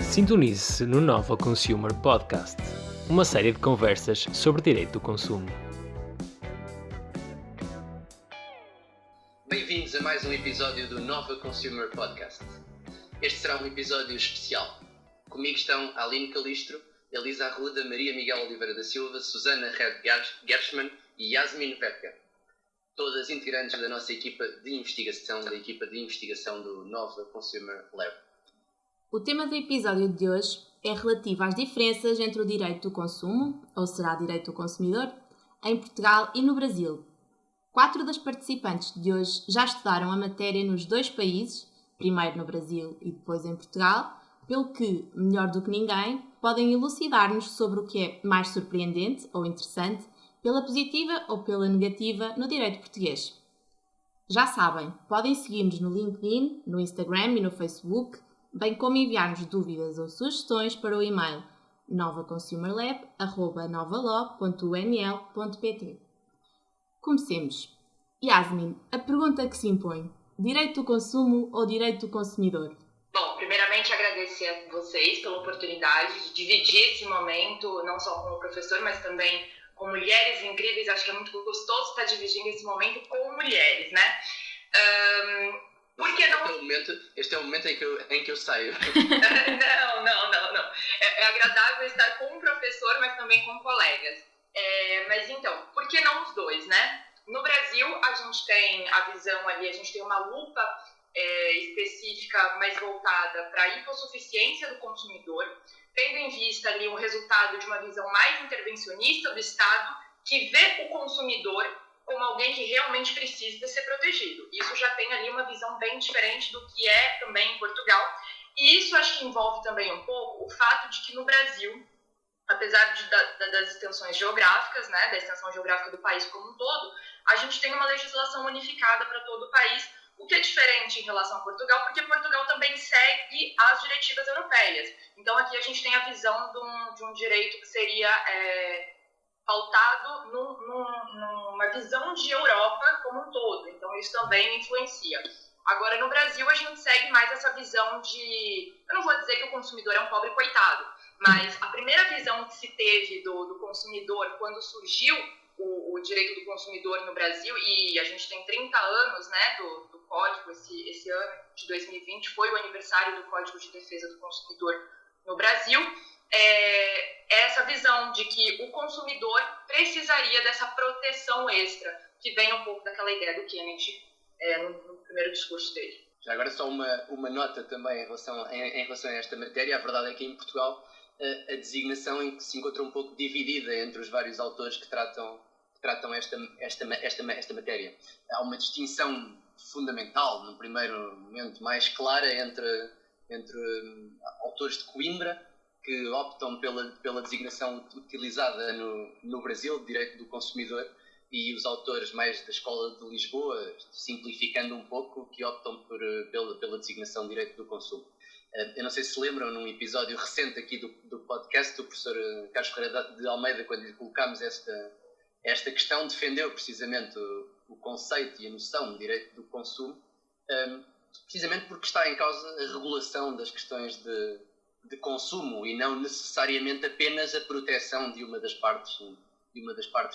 Sintonize-se no Nova Consumer Podcast, uma série de conversas sobre direito do consumo. Bem-vindos a mais um episódio do Nova Consumer Podcast. Este será um episódio especial. Comigo estão Aline Calistro, Elisa Arruda, Maria Miguel Oliveira da Silva, Susana Red Gershman e Yasmin Vetka. Todas integrantes da nossa equipa de investigação, do Nova Consumer Lab. O tema do episódio de hoje é relativo às diferenças entre o direito do consumo, ou será direito do consumidor, em Portugal e no Brasil. 4 das participantes de hoje já estudaram a matéria nos dois países, primeiro no Brasil e depois em Portugal, pelo que, melhor do que ninguém, podem elucidar-nos sobre o que é mais surpreendente ou interessante, pela positiva ou pela negativa, no direito português. Já sabem, podem seguir-nos no LinkedIn, no Instagram e no Facebook, bem como enviar-nos dúvidas ou sugestões para o e-mail novaconsumerlab@novalaw.unl.pt. Comecemos. Yasmin, a pergunta que se impõe: direito do consumo ou direito do consumidor? Bom, primeiramente agradecer a vocês pela oportunidade de dividir esse momento, não só como professor, mas também com mulheres incríveis. Acho que é muito gostoso estar dividindo esse momento com mulheres, né? Porque não... Este é o momento em que eu saio. Não. É agradável estar com um professor, mas também com colegas. Mas então, por que não os dois, né? No Brasil, a gente tem a visão ali, a gente tem uma lupa específica, mais voltada para a hipossuficiência do consumidor, tendo em vista ali o resultado de uma visão mais intervencionista do Estado, que vê o consumidor como alguém que realmente precisa ser protegido. Isso já tem ali uma visão bem diferente do que é também em Portugal. E isso acho que envolve também um pouco o fato de que no Brasil, apesar das extensões geográficas, né, da extensão geográfica do país como um todo, a gente tem uma legislação unificada para todo o país, o que é diferente em relação a Portugal, porque Portugal também segue as diretivas europeias. Então aqui a gente tem a visão de um direito que seria pautado numa visão de Europa como um todo, então isso também influencia. Agora, no Brasil, a gente segue mais essa visão de... Eu não vou dizer que o consumidor é um pobre coitado, mas a primeira visão que se teve do consumidor quando surgiu o direito do consumidor no Brasil, e a gente tem 30 anos, né, do Código, esse ano de 2020 foi o aniversário do Código de Defesa do Consumidor no Brasil, essa visão de que o consumidor precisaria dessa proteção extra, que vem um pouco daquela ideia do Kennedy no primeiro discurso dele. Já agora só uma nota também em relação a esta matéria. A verdade é que em Portugal a designação em que se encontra um pouco dividida entre os vários autores que tratam esta matéria. Há uma distinção fundamental, no primeiro momento mais clara, entre autores de Coimbra, que optam pela designação utilizada no Brasil, de direito do consumidor, e os autores mais da Escola de Lisboa, simplificando um pouco, que optam pela designação de direito do consumo. Eu não sei se lembram, num episódio recente aqui do podcast, o professor Carlos Ferreira de Almeida, quando lhe colocámos esta questão, defendeu precisamente o conceito e a noção de direito do consumo, precisamente porque está em causa a regulação das questões de consumo e não necessariamente apenas a proteção de uma das partes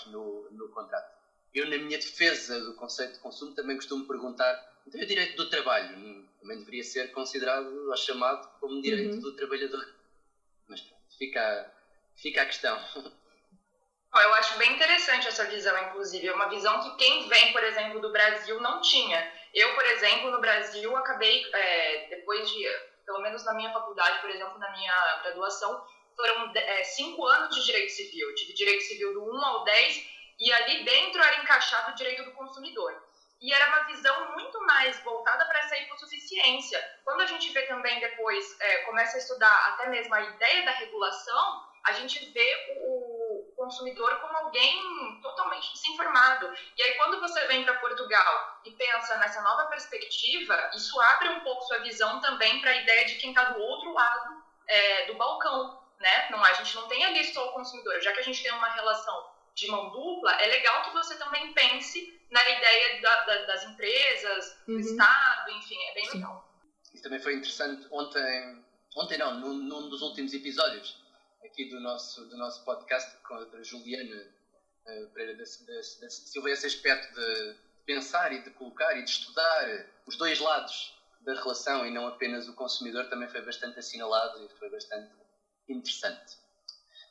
no contrato. Eu, na minha defesa do conceito de consumo, também costumo perguntar: então o direito do trabalho também deveria ser considerado ou chamado como direito do trabalhador? Mas fica a questão. Eu acho bem interessante essa visão, inclusive. É uma visão que quem vem, por exemplo, do Brasil não tinha. Eu, por exemplo, no Brasil, acabei, depois de, pelo menos na minha faculdade, por exemplo, na minha graduação, foram 5 anos de direito civil. Eu tive direito civil do 1 ao 10 e ali dentro era encaixado o direito do consumidor. E era uma visão muito mais voltada para essa hipossuficiência. Quando a gente vê também depois, começa a estudar até mesmo a ideia da regulação, a gente vê o consumidor como alguém totalmente desinformado. E aí quando você vem para Portugal e pensa nessa nova perspectiva, isso abre um pouco sua visão também para a ideia de quem está do outro lado do balcão, né? A gente não tem ali só o consumidor. Já que a gente tem uma relação de mão dupla, é legal que você também pense na ideia das empresas, do Estado, enfim, é bem legal. Isso também foi interessante. Ontem ontem não, num dos últimos episódios aqui do nosso podcast com a Juliana Pereira da Silva, esse aspecto de pensar e de colocar e de estudar os dois lados da relação e não apenas o consumidor também foi bastante assinalado e foi bastante interessante.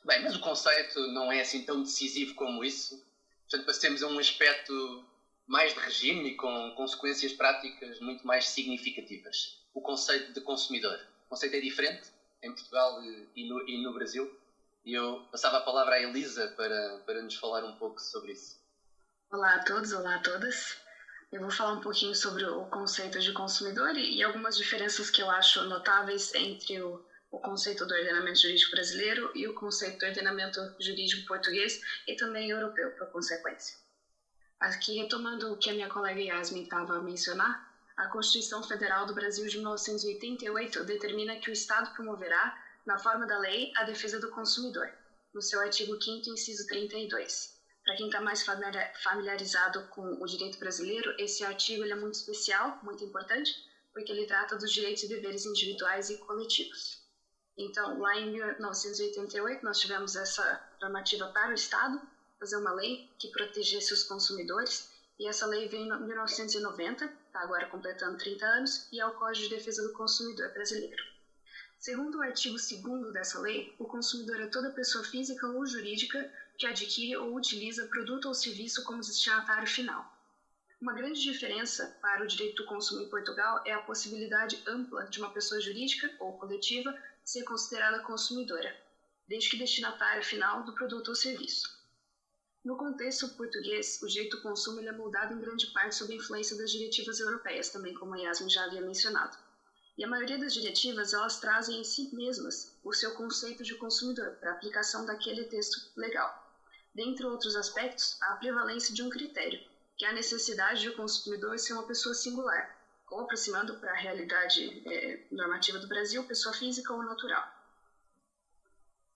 Bem, mas o conceito não é assim tão decisivo como isso, portanto passemos a um aspecto mais de regime e com consequências práticas muito mais significativas. O conceito de consumidor. O conceito é diferente em Portugal e no Brasil. E eu passava a palavra à Elisa para nos falar um pouco sobre isso. Olá a todos, olá a todas. Eu vou falar um pouquinho sobre o conceito de consumidor e algumas diferenças que eu acho notáveis entre o conceito do ordenamento jurídico brasileiro e o conceito do ordenamento jurídico português e também europeu, por consequência. Aqui, retomando o que a minha colega Yasmin estava a mencionar, a Constituição Federal do Brasil de 1988 determina que o Estado promoverá, na forma da lei, a defesa do consumidor, no seu artigo 5º, inciso 32. Para quem está mais familiarizado com o direito brasileiro, esse artigo ele é muito especial, muito importante, porque ele trata dos direitos e deveres individuais e coletivos. Então, lá em 1988, nós tivemos essa normativa para o Estado, fazer uma lei que protegesse os consumidores, e essa lei veio em 1990, está agora completando 30 anos, e é o Código de Defesa do Consumidor brasileiro. Segundo o artigo 2º dessa lei, o consumidor é toda pessoa física ou jurídica que adquire ou utiliza produto ou serviço como destinatário final. Uma grande diferença para o direito do consumo em Portugal é a possibilidade ampla de uma pessoa jurídica ou coletiva ser considerada consumidora, desde que destinatária final do produto ou serviço. No contexto português, o direito do consumo é moldado em grande parte sob a influência das diretivas europeias, também como a Yasmin já havia mencionado. E a maioria das diretivas, elas trazem em si mesmas o seu conceito de consumidor para a aplicação daquele texto legal. Dentre outros aspectos, há a prevalência de um critério, que é a necessidade de o consumidor ser uma pessoa singular, ou aproximando para a realidade normativa do Brasil, pessoa física ou natural.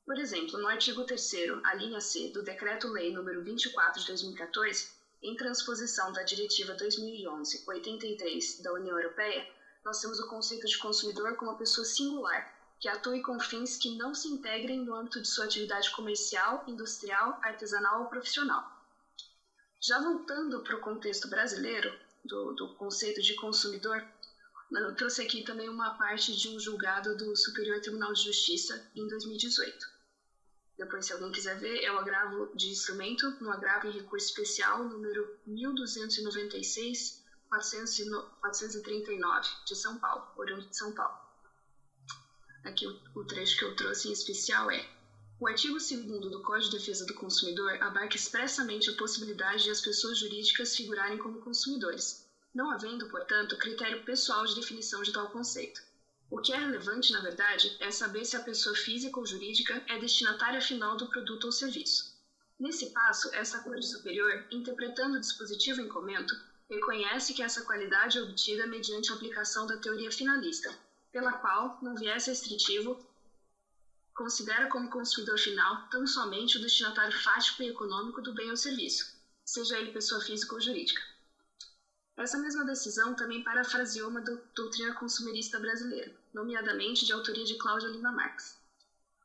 Por exemplo, no artigo 3º, a linha C do Decreto-Lei nº 24 de 2014, em transposição da Diretiva 2011/83 da União Europeia, nós temos o conceito de consumidor como uma pessoa singular, que atue com fins que não se integrem no âmbito de sua atividade comercial, industrial, artesanal ou profissional. Já voltando para o contexto brasileiro, do conceito de consumidor, eu trouxe aqui também uma parte de um julgado do Superior Tribunal de Justiça em 2018. Depois, se alguém quiser ver, é o agravo de instrumento no agravo em recurso especial número 1296-439, de São Paulo, oriundo de São Paulo. Aqui o trecho que eu trouxe em especial é: o artigo 2º do Código de Defesa do Consumidor abarca expressamente a possibilidade de as pessoas jurídicas figurarem como consumidores, não havendo, portanto, critério pessoal de definição de tal conceito. O que é relevante, na verdade, é saber se a pessoa física ou jurídica é destinatária final do produto ou serviço. Nesse passo, essa Corte Superior, interpretando o dispositivo em comento, reconhece que essa qualidade é obtida mediante a aplicação da teoria finalista, pela qual, num viés restritivo, considera como consumidor final tão somente o destinatário fático e econômico do bem ou serviço, seja ele pessoa física ou jurídica. Essa mesma decisão também parafraseou uma doutrina consumerista brasileira, nomeadamente de autoria de Cláudia Lima Marx.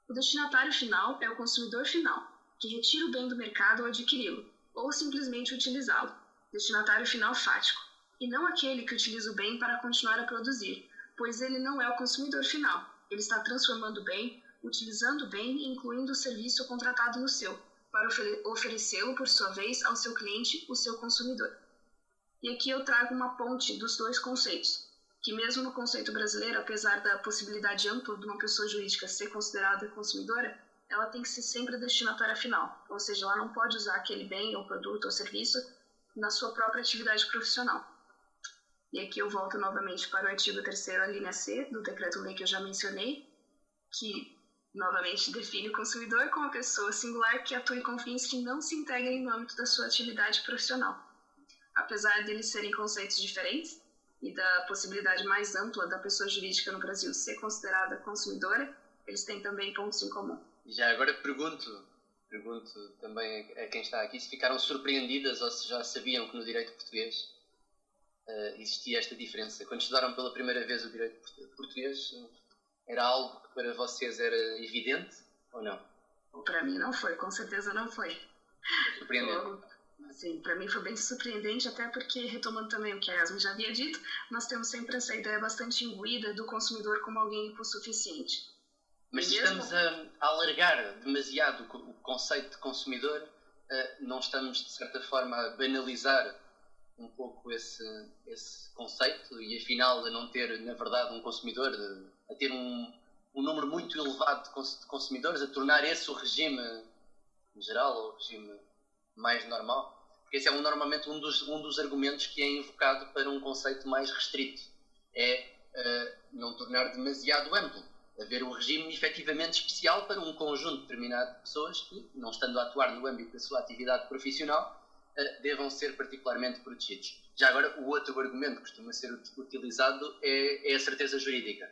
O destinatário final é o consumidor final, que retira o bem do mercado ao adquiri-lo, ou simplesmente utilizá-lo, destinatário final fático, e não aquele que utiliza o bem para continuar a produzir, pois ele não é o consumidor final, ele está transformando o bem, utilizando o bem e incluindo o serviço contratado no seu, para oferecê-lo, por sua vez, ao seu cliente, o seu consumidor. E aqui eu trago uma ponte dos dois conceitos, que mesmo no conceito brasileiro, apesar da possibilidade ampla de uma pessoa jurídica ser considerada consumidora, ela tem que ser sempre a destinatária final, ou seja, ela não pode usar aquele bem ou produto ou serviço na sua própria atividade profissional. E aqui eu volto novamente para o artigo 3º, a linha C, do Decreto-Lei que eu já mencionei, que novamente define o consumidor como a pessoa singular que atue com fins que não se integrem no âmbito da sua atividade profissional. Apesar deles serem conceitos diferentes e da possibilidade mais ampla da pessoa jurídica no Brasil ser considerada consumidora, eles têm também pontos em comum. Já agora pergunto também a quem está aqui se ficaram surpreendidas ou se já sabiam que no direito português existia esta diferença. Quando estudaram pela primeira vez o direito português, era algo que para vocês era evidente ou não? Para mim não foi, com certeza não foi. Surpreendente. Sim, para mim foi bem surpreendente, até porque, retomando também o que a Yasmin já havia dito, nós temos sempre essa ideia bastante imbuída do consumidor como alguém hipossuficiente. Mas se estamos a alargar demasiado o conceito de consumidor, não estamos, de certa forma, a banalizar um pouco esse conceito e, afinal, a não ter, na verdade, um consumidor, a ter um número muito elevado de consumidores, a tornar esse o regime geral, ou o regime mais normal? Porque esse é normalmente um dos argumentos que é invocado para um conceito mais restrito. É não tornar demasiado amplo. Haver um regime efetivamente especial para um conjunto determinado de pessoas que, não estando a atuar no âmbito da sua atividade profissional, devam ser particularmente protegidos. Já agora, o outro argumento que costuma ser utilizado é a certeza jurídica.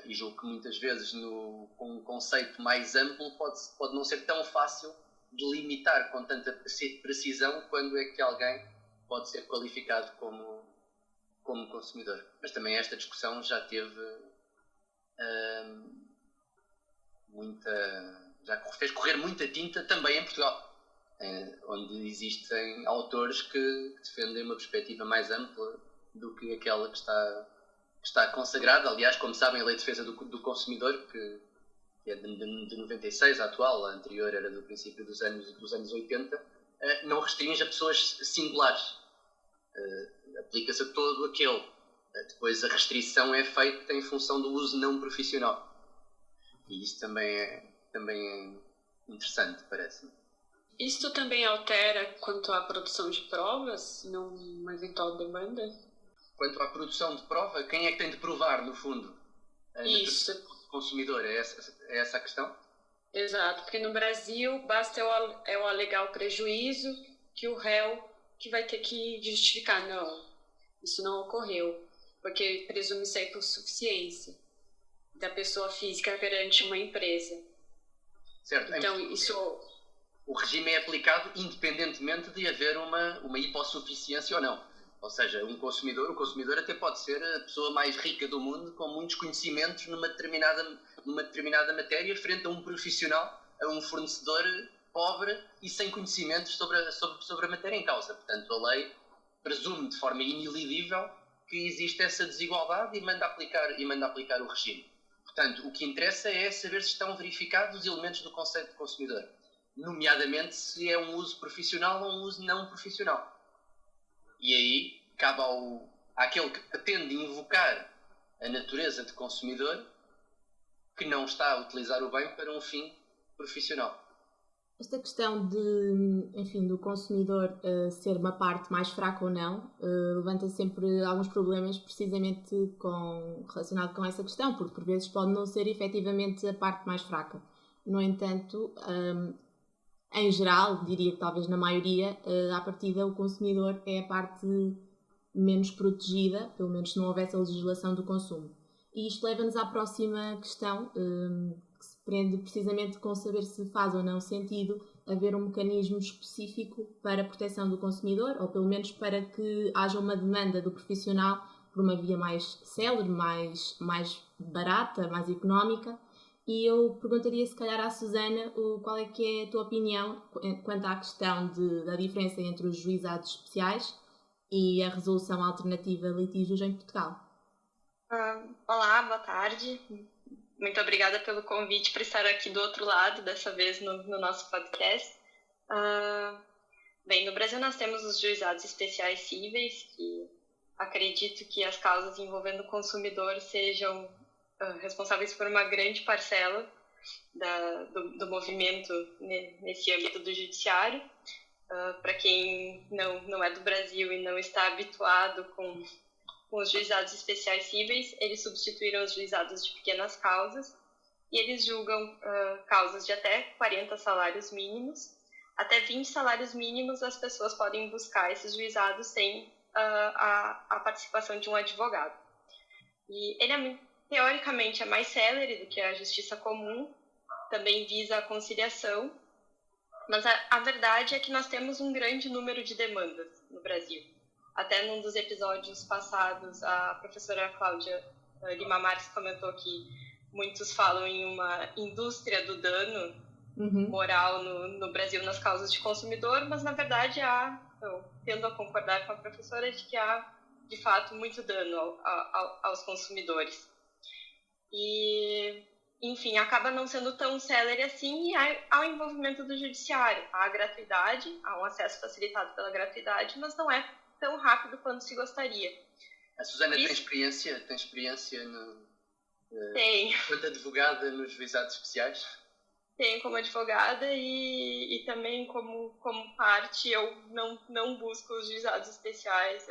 E julgo que muitas vezes, com um conceito mais amplo, pode não ser tão fácil delimitar com tanta precisão quando é que alguém pode ser qualificado como consumidor. Mas também esta discussão já teve já fez correr muita tinta também em Portugal, onde existem autores que defendem uma perspectiva mais ampla do que aquela que está consagrada. Aliás, como sabem, a Lei de Defesa do Consumidor, que é de 96, a atual, a anterior era do princípio dos anos 80, não restringe a pessoas singulares. Aplica-se a todo aquele. Depois a restrição é feita em função do uso não profissional. E isso também é interessante, parece-me. Isto também altera quanto à produção de provas, numa eventual demanda? Quanto à produção de prova, quem é que tem de provar, no fundo? Isso. O consumidor, é essa a questão? Exato, porque no Brasil basta eu alegar o prejuízo que o réu que vai ter que justificar. Não, isso não ocorreu, porque presume-se a hipossuficiência da pessoa física perante uma empresa. Certo. Então, isso... O regime é aplicado independentemente de haver uma hipossuficiência ou não. Ou seja, o consumidor até pode ser a pessoa mais rica do mundo, com muitos conhecimentos numa determinada matéria, frente a um profissional, a um fornecedor pobre e sem conhecimentos sobre a matéria em causa. Portanto, a lei presume de forma inelidível que existe essa desigualdade e manda aplicar o regime. Portanto, o que interessa é saber se estão verificados os elementos do conceito de consumidor, nomeadamente se é um uso profissional ou um uso não profissional. E aí cabe àquele que pretende invocar a natureza de consumidor que não está a utilizar o bem para um fim profissional. Esta questão do consumidor ser uma parte mais fraca ou não levanta sempre alguns problemas precisamente relacionado com essa questão, porque por vezes pode não ser efetivamente a parte mais fraca. No entanto, em geral, diria que talvez na maioria, à partida o consumidor é a parte menos protegida, pelo menos se não houvesse a legislação do consumo. E isto leva-nos à próxima questão, que se prende precisamente com saber se faz ou não sentido haver um mecanismo específico para a proteção do consumidor, ou pelo menos para que haja uma demanda do profissional por uma via mais célere, mais barata, mais económica. E eu perguntaria se calhar à Susana qual é que é a tua opinião quanto à questão da diferença entre os juizados especiais e a resolução alternativa de litígios em Portugal. Olá, boa tarde. Muito obrigada pelo convite para estar aqui do outro lado, dessa vez no nosso podcast. Bem, no Brasil nós temos os juizados especiais cíveis, que acredito que as causas envolvendo o consumidor sejam responsáveis por uma grande parcela do movimento nesse âmbito do judiciário. Para quem não é do Brasil e não está habituado com os juizados especiais cíveis, eles substituíram os juizados de pequenas causas e eles julgam causas de até 40 salários mínimos. Até 20 salários mínimos as pessoas podem buscar esses juizados sem a participação de um advogado. E ele teoricamente é mais célere do que a justiça comum, também visa a conciliação, mas a verdade é que nós temos um grande número de demandas no Brasil. Até num dos episódios passados, a professora Cláudia Lima Marques comentou que muitos falam em uma indústria do dano moral no Brasil nas causas de consumidor, mas na verdade eu tendo a concordar com a professora de que há de fato muito dano aos consumidores. E, enfim, acaba não sendo tão célere assim, e há o envolvimento do judiciário. Há a gratuidade, há um acesso facilitado pela gratuidade, mas não é tão rápido quanto se gostaria. A Susana tem experiência Tem. Quanto advogada nos juizados especiais? Tenho como advogada e também como parte eu não busco os juizados especiais.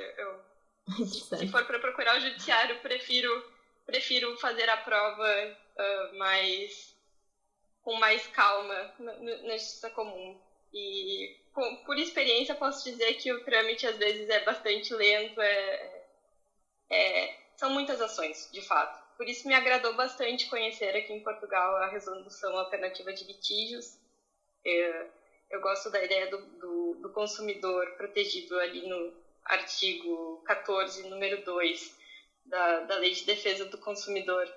Se for para procurar o judiciário, prefiro fazer a prova com mais calma na justiça comum. E por experiência posso dizer que o trâmite às vezes é bastante lento, são muitas ações, de fato. Por isso me agradou bastante conhecer aqui em Portugal a resolução alternativa de litígios. Eu gosto da ideia do consumidor protegido ali no artigo 14, número 2 da Lei de Defesa do Consumidor,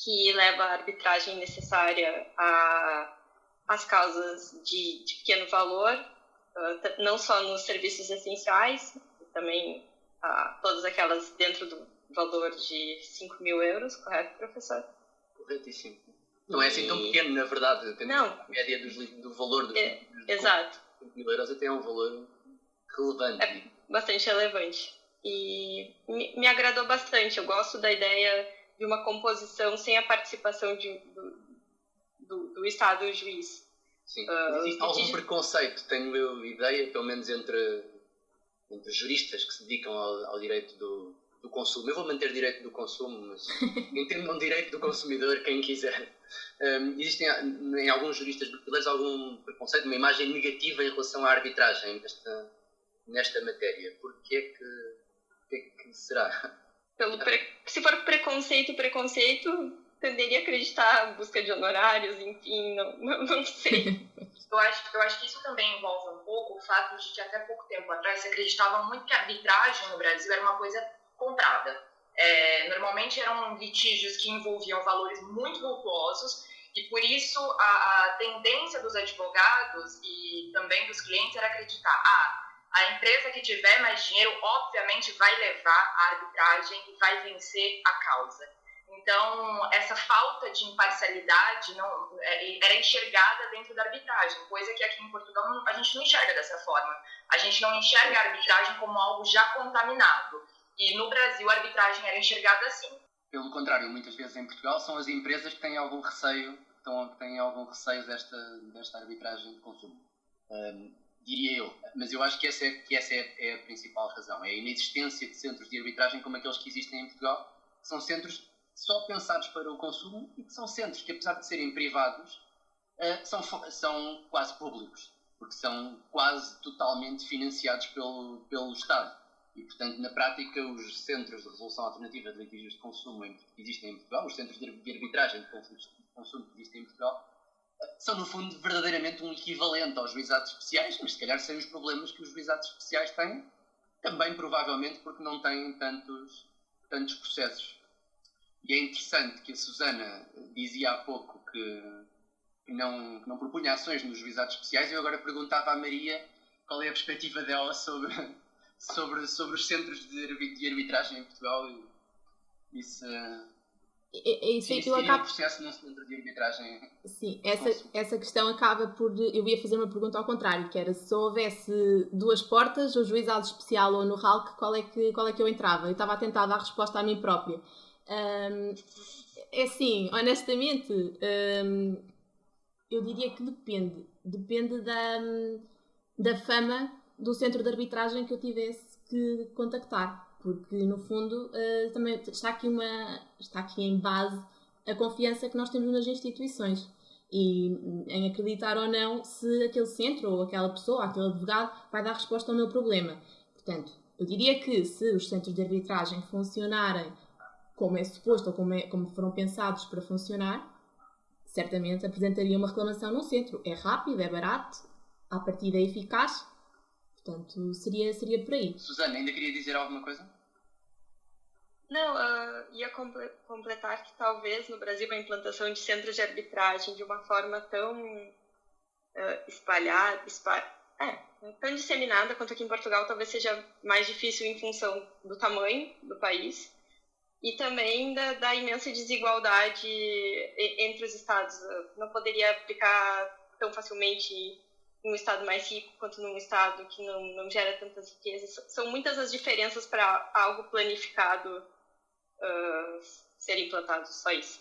que leva a arbitragem necessária às causas de pequeno valor, não só nos serviços essenciais, também todas aquelas dentro do valor de 5 mil euros, correto, professor? Corretíssimo. Não é assim tão pequeno, na verdade. Não. A média do valor dos exato. 5 mil euros até é um valor relevante. É bastante relevante. E me agradou bastante. Eu gosto da ideia de uma composição sem a participação do Estado juiz. Sim. Existe algum preconceito, tenho eu ideia, pelo menos entre juristas que se dedicam ao direito do consumo. Eu vou manter direito do consumo, mas entendam direito do consumidor, quem quiser. Existem em alguns juristas brasileiros algum preconceito, uma imagem negativa em relação à arbitragem nesta matéria. Porquê que será? Se for preconceito, tenderia a acreditar a busca de honorários, enfim, não sei. Eu acho que isso também envolve um pouco o fato de que até pouco tempo atrás se acreditava muito que a arbitragem no Brasil era uma coisa comprada. Normalmente eram litígios que envolviam valores muito vultuosos e por isso a tendência dos advogados e também dos clientes era acreditar a empresa que tiver mais dinheiro obviamente vai levar a arbitragem e vai vencer a causa. Então, essa falta de imparcialidade era enxergada dentro da arbitragem, coisa que aqui em Portugal a gente não enxerga dessa forma. A gente não enxerga a arbitragem como algo já contaminado. E no Brasil a arbitragem era enxergada assim. Pelo contrário, muitas vezes em Portugal são as empresas que têm algum receio desta arbitragem de consumo. Diria eu. Mas eu acho que essa é a principal razão. É a inexistência de centros de arbitragem como aqueles que existem em Portugal, que são centros só pensados para o consumo e que são centros que, apesar de serem privados, são quase públicos, porque são quase totalmente financiados pelo Estado. E, portanto, na prática, os centros de resolução alternativa de litígios de consumo que existem em Portugal, os centros de arbitragem de conflitos de consumo que existem em Portugal, são, no fundo, verdadeiramente um equivalente aos juizados especiais, mas se calhar sem os problemas que os juizados especiais têm, também provavelmente porque não têm tantos processos. E é interessante que a Susana dizia há pouco que não propunha ações nos juizados especiais. Eu agora perguntava à Maria qual é a perspectiva dela sobre os centros de arbitragem em Portugal. Isso eu acabo... um processo num centro de arbitragem. Sim, essa questão acaba por... Eu ia fazer uma pergunta ao contrário, que era se houvesse duas portas, o juizado especial ou no RALC, qual é que eu entrava? Eu estava a tentar dar resposta a mim própria. É assim, honestamente, eu diria que depende da fama do centro de arbitragem que eu tivesse que contactar, porque no fundo também está aqui em base a confiança que nós temos nas instituições e em acreditar ou não se aquele centro ou aquela pessoa, aquele advogado vai dar resposta ao meu problema. Portanto, eu diria que se os centros de arbitragem funcionarem como é suposto ou como foram pensados para funcionar, certamente apresentaria uma reclamação no centro. É rápido, é barato, à partida é eficaz, portanto seria por aí. Susana, ainda queria dizer alguma coisa? Não, ia completar que talvez no Brasil a implantação de centros de arbitragem de uma forma tão espalhada, tão disseminada quanto aqui em Portugal, talvez seja mais difícil em função do tamanho do país e também da imensa desigualdade entre os estados. Não poderia aplicar tão facilmente num estado mais rico quanto num estado que não gera tantas riquezas. São muitas as diferenças para algo planificado ser implantado, só isso.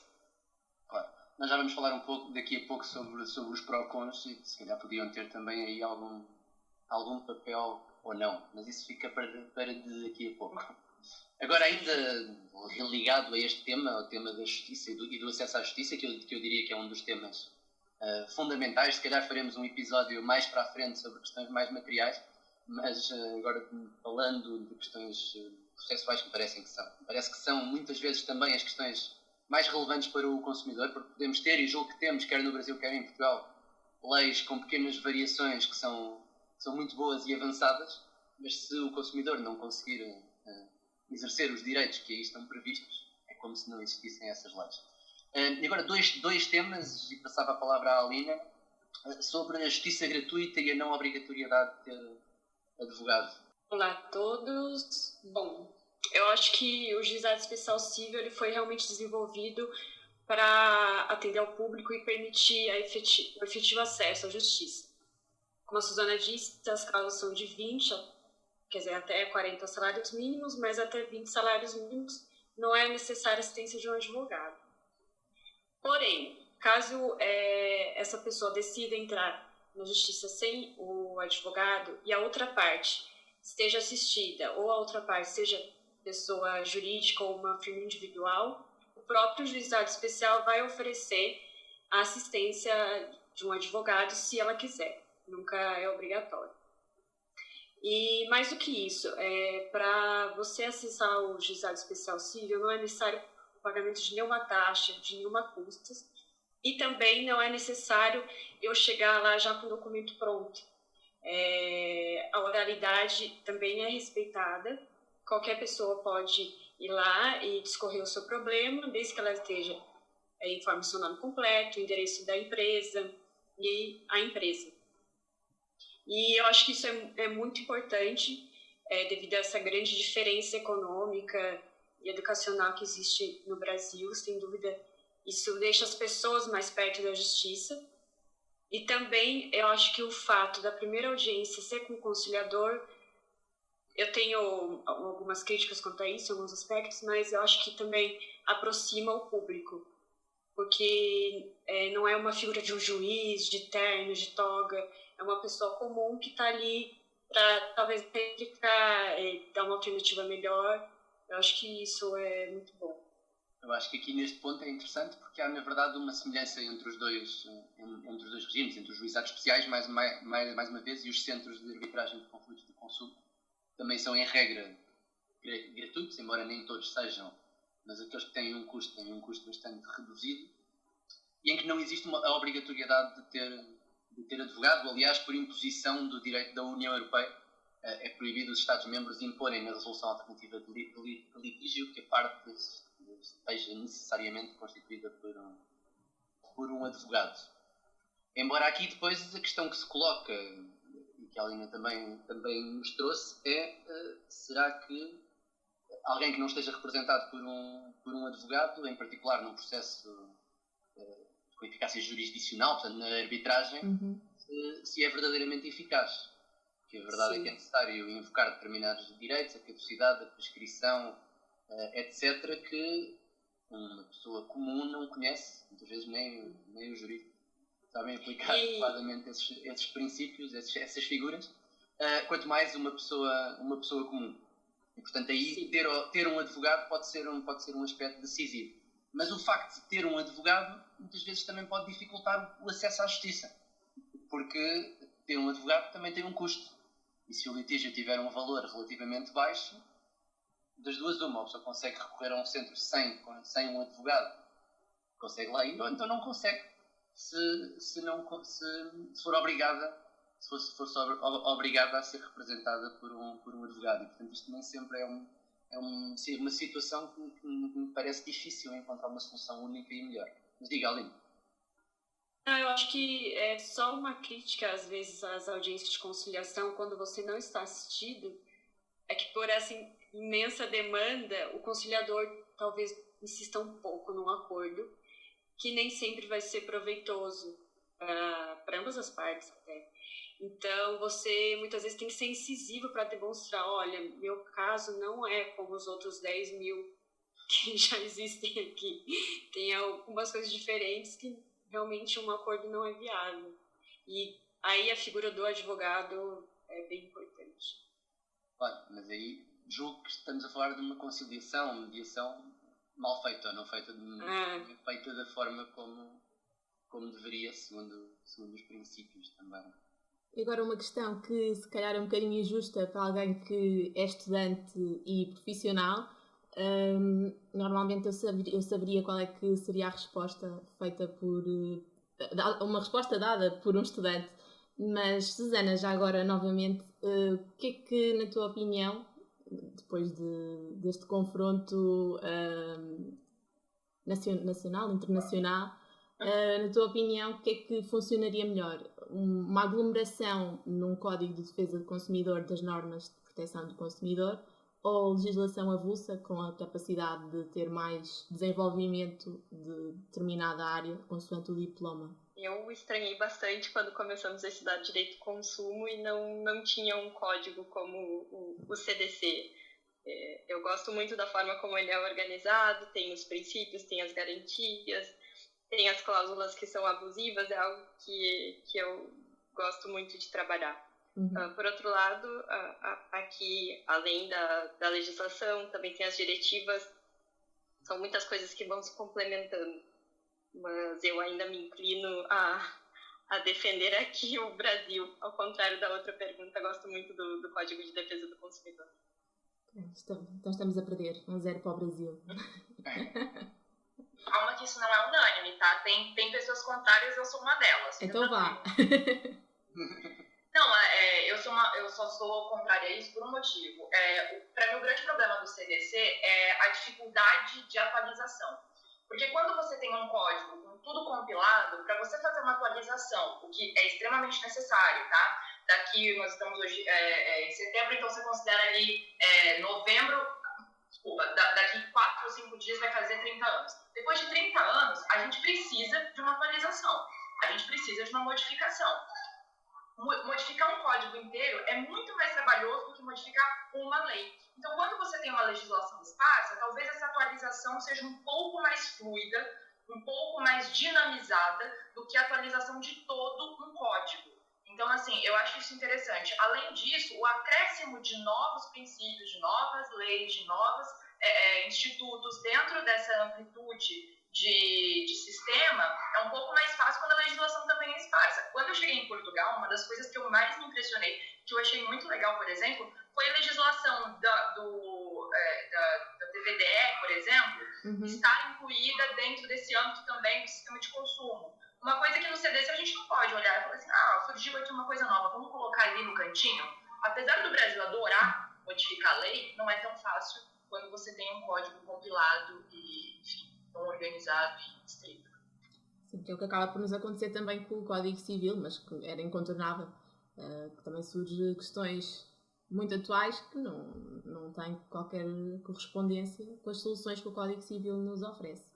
Claro. Nós já vamos falar um pouco daqui a pouco sobre os pró-cons e se calhar podiam ter também aí algum papel ou não, mas isso fica para daqui a pouco. Agora, ainda ligado a este tema, ao tema da justiça e do acesso à justiça, que eu diria que é um dos temas fundamentais, se calhar faremos um episódio mais para a frente sobre questões mais materiais, mas agora falando de questões processuais que parece que são muitas vezes também as questões mais relevantes para o consumidor, porque podemos ter, e julgo que temos, quer no Brasil, quer em Portugal, leis com pequenas variações que são muito boas e avançadas, mas se o consumidor não conseguir exercer os direitos que aí estão previstos, é como se não existissem essas leis. E agora dois temas, e passava a palavra à Alina, sobre a justiça gratuita e a não obrigatoriedade de ter advogado. Olá a todos. Bom, eu acho que o Juizado Especial Cível ele foi realmente desenvolvido para atender ao público e permitir o efetivo acesso à justiça. Como a Suzana disse, as causas são de 20, quer dizer, até 40 salários mínimos, mas até 20 salários mínimos não é necessária a assistência de um advogado. Porém, caso essa pessoa decida entrar na justiça sem o advogado e a outra parte esteja assistida ou a outra parte seja pessoa jurídica ou uma firma individual, o próprio juizado especial vai oferecer a assistência de um advogado se ela quiser, nunca é obrigatório. E mais do que isso, para você acessar o juizado especial civil não é necessário o pagamento de nenhuma taxa, de nenhuma custa, e também não é necessário eu chegar lá já com o documento pronto. A oralidade também é respeitada, qualquer pessoa pode ir lá e discorrer o seu problema, desde que ela esteja informe seu nome completo, o endereço da empresa e a empresa. E eu acho que isso é muito importante, devido a essa grande diferença econômica e educacional que existe no Brasil. Sem dúvida, isso deixa as pessoas mais perto da justiça. E também eu acho que o fato da primeira audiência ser com o conciliador, eu tenho algumas críticas quanto a isso, em alguns aspectos, mas eu acho que também aproxima o público, porque não é uma figura de um juiz, de terno, de toga, é uma pessoa comum que está ali para talvez explicar, dar uma alternativa melhor. Eu acho que isso é muito bom. Eu acho que aqui neste ponto é interessante porque há, na verdade, uma semelhança entre os dois regimes, entre os juizados especiais, mais uma vez, e os centros de arbitragem de conflitos de consumo. Também são, em regra, gratuitos, embora nem todos sejam, mas aqueles que têm um custo bastante reduzido, e em que não existe a obrigatoriedade de ter advogado. Aliás, por imposição do direito da União Europeia, é proibido os Estados-membros imporem na resolução alternativa de litígio que a parte esteja necessariamente constituída por um advogado. Embora aqui depois a questão que se coloca, e que a Alina também nos trouxe, será que alguém que não esteja representado por um advogado, em particular num processo com eficácia jurisdicional, portanto na arbitragem, se é verdadeiramente eficaz? Porque a verdade é que é necessário invocar determinados direitos, a caducidade, a prescrição, etc., que uma pessoa comum não conhece, muitas vezes nem os juristas sabem aplicar adequadamente esses princípios, essas figuras, quanto mais uma pessoa comum. E, portanto, aí ter um advogado pode ser um aspecto decisivo. Mas o facto de ter um advogado, muitas vezes também pode dificultar o acesso à justiça, porque ter um advogado também tem um custo. E se o litígio tiver um valor relativamente baixo, das duas uma, a pessoa consegue recorrer a um centro sem um advogado, consegue lá ir, ou então não consegue, se for obrigada, se for obrigada a ser representada por um advogado. E, portanto, isto nem sempre uma situação que me parece difícil encontrar uma solução única e melhor. Mas diga, Aline. Eu acho que é só uma crítica, às vezes, às audiências de conciliação, quando você não está assistido, é que por essa imensa demanda, o conciliador talvez insista um pouco num acordo que nem sempre vai ser proveitoso para ambas as partes até. Então, você muitas vezes tem que ser incisivo para demonstrar, olha, meu caso não é como os outros 10 mil que já existem aqui. Tem algumas coisas diferentes que realmente um acordo não é viável. E aí a figura do advogado é bem importante. Olha, mas aí julgo que estamos a falar de uma conciliação, uma mediação mal feita, ou não feita, feita da forma como deveria, segundo os princípios também. E agora uma questão que se calhar é um bocadinho injusta para alguém que é estudante e profissional. Normalmente eu saberia qual é que seria a resposta feita por... uma resposta dada por um estudante. Mas, Susana, já agora novamente, o que é que, na tua opinião, depois deste confronto nacional, internacional, na tua opinião, o que é que funcionaria melhor? Uma aglomeração num Código de Defesa do Consumidor das normas de proteção do consumidor ou legislação avulsa com a capacidade de ter mais desenvolvimento de determinada área consoante o diploma? Eu estranhei bastante quando começamos a estudar Direito do Consumo e não tinha um código como o CDC. Eu gosto muito da forma como ele é organizado, tem os princípios, tem as garantias, tem as cláusulas que são abusivas, é algo que eu gosto muito de trabalhar. Por outro lado, aqui, além da legislação, também tem as diretivas, são muitas coisas que vão se complementando, mas eu ainda me inclino a defender aqui o Brasil, ao contrário da outra pergunta, gosto muito do Código de Defesa do Consumidor. Então estamos a perder, 1-0 para o Brasil. Calma que isso não é unânime, tá? Tem pessoas contrárias, eu sou uma delas. Então vá. Não, eu só sou contrária a isso por um motivo. Para mim, o grande problema do CDC é a dificuldade de atualização. Porque quando você tem um código com tudo compilado, para você fazer uma atualização, o que é extremamente necessário, tá? Daqui, nós estamos hoje em setembro, então você considera ali novembro... Desculpa, daqui 4 ou 5 dias vai fazer 30 anos. Depois de 30 anos, a gente precisa de uma atualização. A gente precisa de uma modificação. Modificar um código inteiro é muito mais trabalhoso do que modificar uma lei. Então, quando você tem uma legislação esparsa, talvez essa atualização seja um pouco mais fluida, um pouco mais dinamizada do que a atualização de todo um código. Então, assim, eu acho isso interessante. Além disso, o acréscimo de novos princípios, de novas leis, de novos institutos dentro dessa amplitude de sistema é um pouco mais fácil quando a legislação também é esparsa. Quando eu cheguei em Portugal, uma das coisas que eu mais me impressionei, que eu achei muito legal, por exemplo, foi a legislação da TVDE, por exemplo, estar incluída dentro desse âmbito também do sistema de consumo. Uma coisa que no CDC a gente não pode olhar e falar assim, surgiu aqui uma coisa nova, vamos colocar ali no cantinho. Apesar do Brasil adorar modificar a lei, não é tão fácil quando você tem um código compilado e, enfim, tão organizado e estrito. Sim, que é o que acaba por nos acontecer também com o Código Civil, mas que era incontornável. Que também surgem questões muito atuais que não têm qualquer correspondência com as soluções que o Código Civil nos oferece.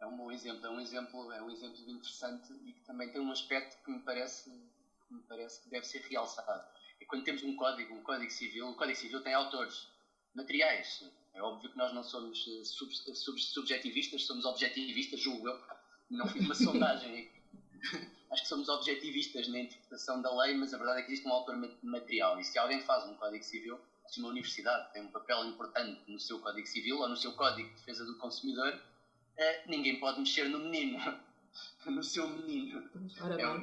É um bom exemplo, é um exemplo interessante e que também tem um aspecto que me parece que deve ser realçado. É quando temos um código civil, o Código Civil tem autores materiais. É óbvio que nós não somos subjetivistas, somos objetivistas, julgo eu. Não fiz uma sondagem. Acho que somos objetivistas na interpretação da lei, mas a verdade é que existe um autor material. E se alguém faz um Código Civil, se uma universidade tem um papel importante no seu Código Civil ou no seu Código de Defesa do Consumidor, ninguém pode mexer no menino, no seu menino.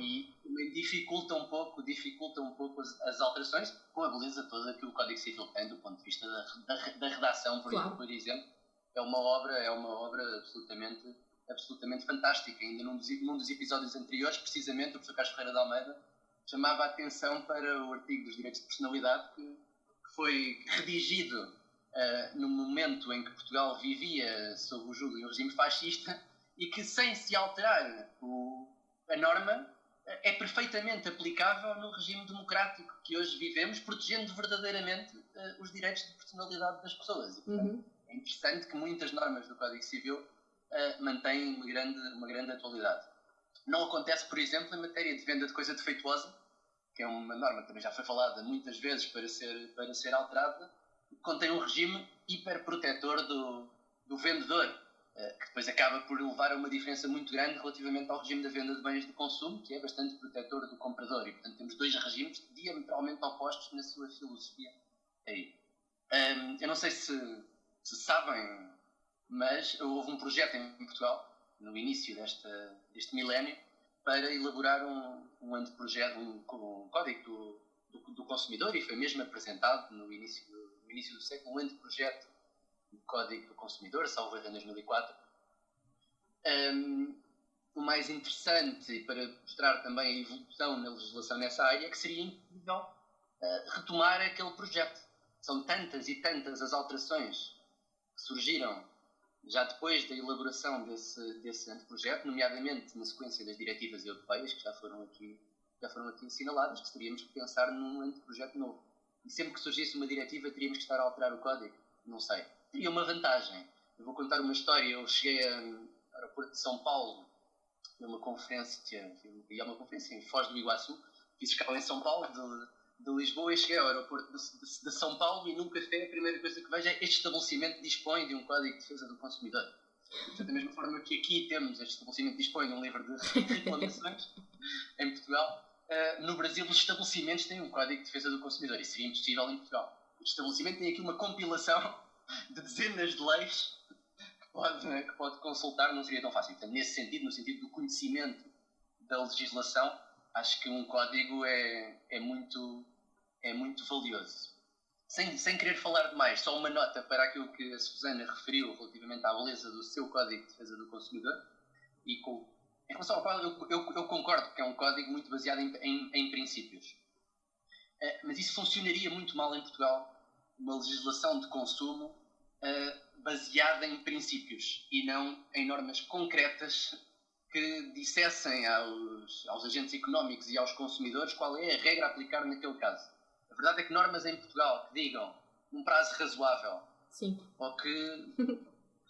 E dificulta um pouco as alterações, com a beleza toda que o Código Civil tem do ponto de vista da redação, por exemplo. É uma obra absolutamente fantástica. Ainda num dos episódios anteriores, precisamente, o professor Carlos Ferreira de Almeida chamava a atenção para o artigo dos direitos de personalidade que foi redigido no momento em que Portugal vivia sob o jugo de um regime fascista e que, sem se alterar a norma, é perfeitamente aplicável no regime democrático que hoje vivemos, protegendo verdadeiramente os direitos de personalidade das pessoas. E, portanto, é interessante que muitas normas do Código Civil mantêm uma grande atualidade. Não acontece, por exemplo, em matéria de venda de coisa defeituosa, que é uma norma que também já foi falada muitas vezes para ser alterada, que contém um regime hiperprotetor do vendedor, que depois acaba por levar a uma diferença muito grande relativamente ao regime da venda de bens de consumo, que é bastante protetor do comprador. E, portanto, temos dois regimes diametralmente opostos na sua filosofia. Eu não sei se sabem, mas houve um projeto em Portugal, no início deste milénio, para elaborar um anteprojeto, um código do consumidor, e foi mesmo apresentado no início do século, um anteprojeto do Código do Consumidor, salvo erro em 2004. O mais interessante, e para mostrar também a evolução na legislação nessa área, é que seria impossível retomar aquele projeto. São tantas e tantas as alterações que surgiram já depois da elaboração desse anteprojeto, nomeadamente na sequência das diretivas europeias, que já foram aqui assinaladas, que teríamos que pensar num anteprojeto novo. E sempre que surgisse uma diretiva, teríamos que estar a alterar o código? Não sei. Teria uma vantagem. Eu vou contar uma história. Eu cheguei ao aeroporto de São Paulo, a uma conferência em Foz do Iguaçu, fiz escala em São Paulo, de Lisboa, e cheguei ao aeroporto de São Paulo, e num café a primeira coisa que vejo é este estabelecimento dispõe de um Código de Defesa do Consumidor. Portanto, da mesma forma que aqui temos, este estabelecimento dispõe de um livro de reclamações em Portugal, no Brasil os estabelecimentos têm um Código de Defesa do Consumidor, e seria impossível em Portugal. O estabelecimento tem aqui uma compilação de dezenas de leis que pode consultar, não seria tão fácil. Portanto, nesse sentido, no sentido do conhecimento da legislação, acho que um código é muito valioso. Sem querer falar demais, só uma nota para aquilo que a Susana referiu relativamente à beleza do seu Código de Defesa do Consumidor, e em relação ao qual eu concordo que é um código muito baseado em princípios. Mas isso funcionaria muito mal em Portugal, uma legislação de consumo baseada em princípios e não em normas concretas que dissessem aos agentes económicos e aos consumidores qual é a regra a aplicar naquele caso. A verdade é que normas em Portugal que digam um prazo razoável, sim, ou que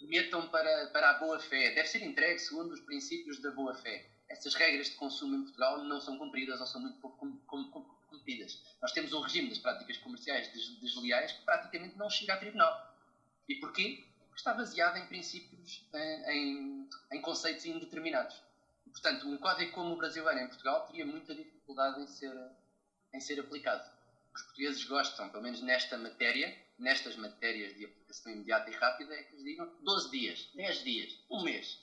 metam para a boa-fé, deve ser entregue segundo os princípios da boa-fé. Essas regras de consumo em Portugal não são cumpridas ou são muito pouco cumpridas. Nós temos um regime das práticas comerciais desleais que praticamente não chega a tribunal. E porquê? Porque está baseado em princípios, em conceitos indeterminados. E, portanto, um código como o brasileiro em Portugal teria muita dificuldade em ser aplicado. Os portugueses gostam, pelo menos nestas matérias de aplicação imediata e rápida, é que eles digam 12 dias, 10 dias, um mês.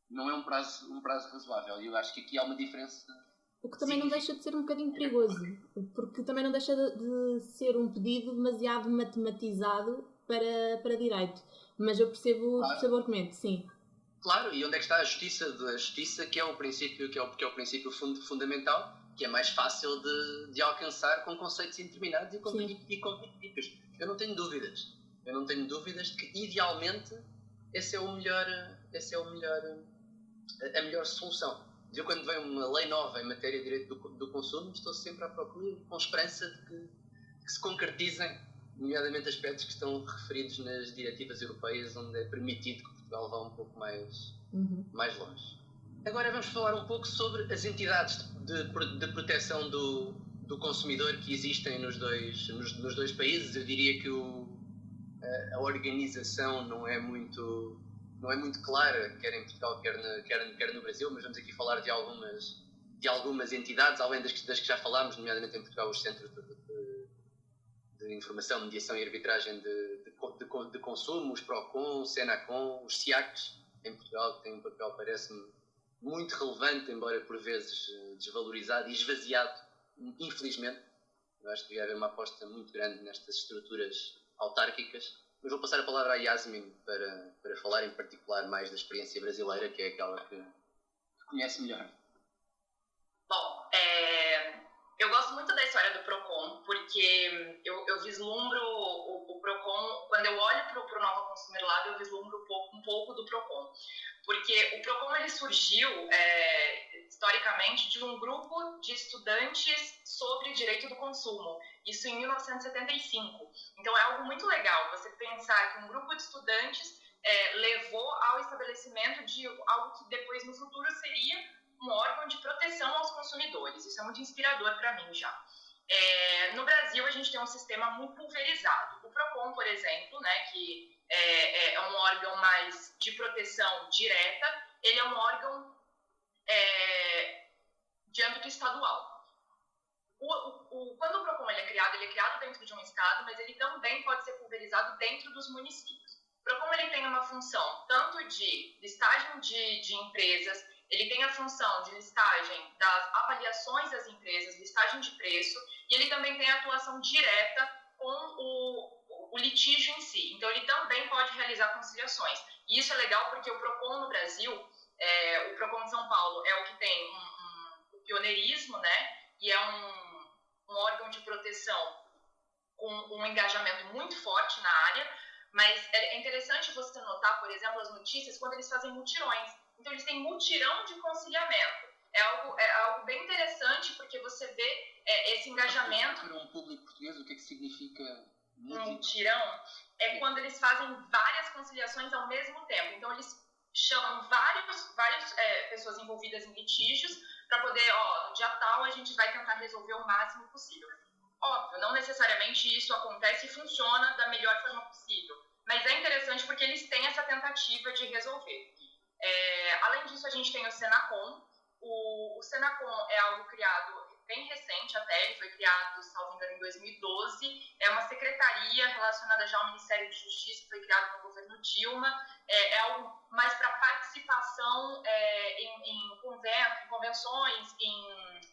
Não é um prazo razoável. E eu acho que aqui há uma diferença. O que também não deixa de ser um bocadinho perigoso, porque também não deixa de ser um pedido demasiado matematizado para direito. Mas eu percebo o argumento, sim. Claro, e onde é que está a justiça? A justiça que é o princípio, que é o princípio fundamental, que é mais fácil de alcançar com conceitos indeterminados e com princípios. Eu não tenho dúvidas de que idealmente essa é a melhor solução. Eu, quando vem uma lei nova em matéria de direito do consumo, estou sempre à procura, com esperança de que se concretizem, nomeadamente aspectos que estão referidos nas diretivas europeias, onde é permitido que Portugal vá um pouco mais longe. Agora vamos falar um pouco sobre as entidades de proteção do consumidor que existem nos dois países. Eu diria que a organização não é muito clara, quer em Portugal, quer no Brasil, mas vamos aqui falar de algumas entidades, além das que já falámos, nomeadamente em Portugal os Centros de Informação, Mediação e Arbitragem de Consumo, os PROCON, o SENACON, os SIACs, em Portugal, que têm um papel, parece-me, muito relevante, embora por vezes desvalorizado e esvaziado, infelizmente. Eu acho que devia haver uma aposta muito grande nestas estruturas autárquicas. Mas vou passar a palavra à Yasmin para falar em particular mais da experiência brasileira, que é aquela que conhece melhor. Bom, eu gosto muito da história do PROCON, porque eu vislumbro o o PROCON, quando eu olho para o Nova Consumer Lab, eu vislumbro um pouco do PROCON. Porque o PROCON ele surgiu, historicamente, de um grupo de estudantes sobre direito do consumo. Isso em 1975. Então é algo muito legal você pensar que um grupo de estudantes levou ao estabelecimento de algo que depois, no futuro, seria um órgão de proteção aos consumidores. Isso é muito inspirador para mim já. No Brasil, a gente tem um sistema muito pulverizado. O PROCON, por exemplo, né, que é um órgão mais de proteção direta, ele é um órgão de âmbito estadual. Quando o PROCON ele é criado dentro de um estado, mas ele também pode ser pulverizado dentro dos municípios. O PROCON ele tem uma função tanto de listagem de empresas, ele tem a função de listagem das avaliações das empresas, listagem de preço, e ele também tem a atuação direta com o litígio em si. Então, ele também pode realizar conciliações. E isso é legal porque o PROCON no Brasil, o PROCON de São Paulo é o que tem um pioneirismo, né? E é um órgão de proteção com um engajamento muito forte na área, mas é interessante você notar, por exemplo, as notícias quando eles fazem mutirões. Então, eles têm mutirão de conciliamento. É algo bem interessante, porque você vê esse engajamento. Para um público português, o que é que significa mutirão? É quando eles fazem várias conciliações ao mesmo tempo. Então, eles chamam várias pessoas envolvidas em litígios para poder, no dia tal, a gente vai tentar resolver o máximo possível. Óbvio, não necessariamente isso acontece e funciona da melhor forma possível, mas é interessante porque eles têm essa tentativa de resolver. Além disso, a gente tem o Senacom. O Senacom é algo criado bem recente até, ele foi criado, salvo engano, em 2012. É uma secretaria relacionada já ao Ministério de Justiça, foi criado no governo Dilma. É algo mais para participação em convenções, em